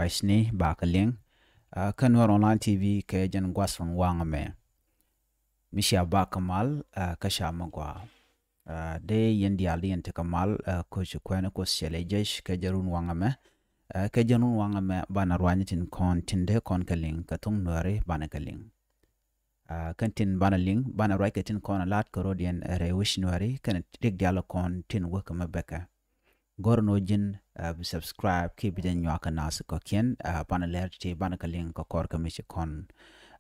device ni ba ka ling kanwar online tv ke jan gwasfan wanga me misha ba kamal ka sha magwa de yendi ali ente kamal ko kwena ko sele jesh ke jarun wanga me ke janun wanga me bana rwanyitin kon tinde kon kaling katung nuare bana kaling kantin bana ling bana right katin kon lat korodian re wishnuari kan dik dialo kon tin waka mabeka gorno jin subscribe keep den nyaka nas ko kien bana lerti bana kaling ko kor kamishi kon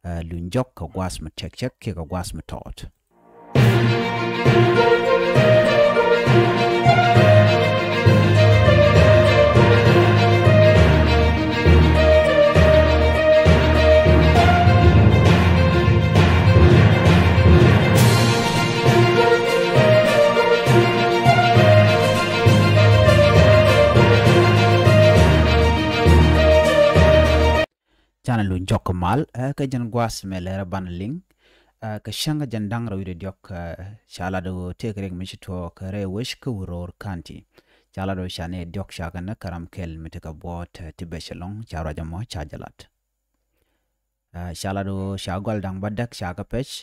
lunjok ko gwas ma check ke ko gwas ma tot channel lu jok mal ka jan gwas melera banling ka shanga jandang rawi diok shala do tekrek mishito kare wish ku ror kanti chala do shane diok shaga na karam kel mitika bot tibeshalong chara jamo chajalat shala do shagol dang badak shaga pech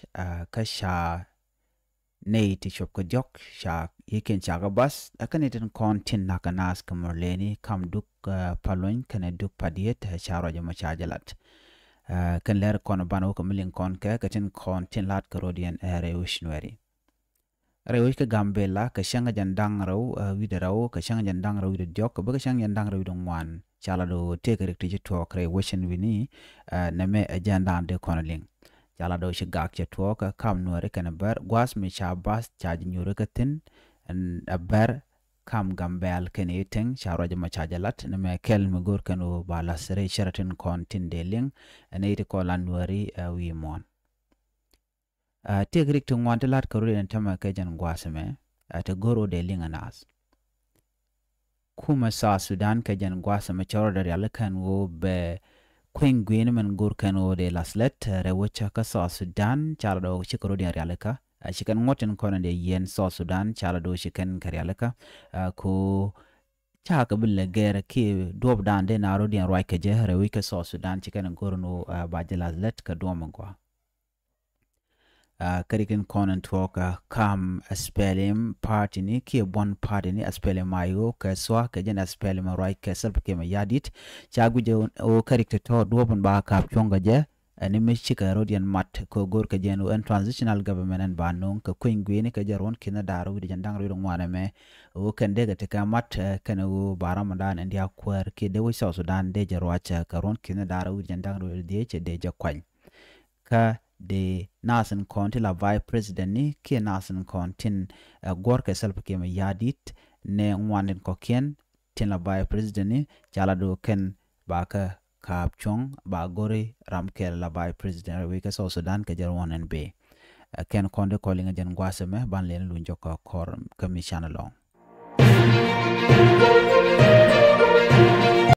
ka sha nei ti shop ko diok sha yiken shaga bas akanitin kontin nakanas kamorleni kam duk paloin kane duk padiet charo jamo chajalat kan ler kon bano ko milin kon ka katin kon tin lat karodian rewishnuari rewish ka gambela ka shanga jandang raw widaraw ka shanga jandang raw de jok ba ka shanga jandang raw dong wan chala do take ti to kre wishin wini na me ajanda de konaling chala do shigak che to ka kam nuare kan bar gwas mi chabas chaji nyure katin a bar kam gambel ken eating sharaja machajalat na me kel mugur kanu bala sere sheratin kontin deling ne ite ko lanwari wi mon tegrik to ngwante lat karule en tama ke jan gwaseme ate goro deling anas kuma sa Sudan ke jan gwaseme chorda yalla kan wo be queen gwin men gur kanu de laslet rewacha ka sa Sudan chardo chikoro de yalla shikan ngotin kono de yen so Sudan chala do shikan karyalaka ko chaka bille gere ki dob dan de naro dian roi ke je rewi ke so Sudan chikan gorno bajela let ka domangwa karikin konon toka kam aspelim party ni ki bon party ni aspelim mayo ke so ke jen aspelim roi ke selp ke ma yadit chagu je o karikte to dobon ba ka chonga je ani mechika rodian mat ko gor ka jenu en transitional government en banong ka kwingwini ka jaron kina daru di jandang ro ngwana me o kende ga te ka mat kana o baramandan en dia kwar ki de wi Sudan de jarwacha ka ron kina daru di jandang ro de che de jakwan ka de nasan konti la vice president ni ki nasan kontin gor ka self ke ma yadit ne ngwanen ko ken tin la vice president ni jala do ken ba ka Kap Chong ba gori ramkel la by president we ka so Sudan ka jarwan en be ken konde calling ajen gwaseme ban len lu njoko kor commission long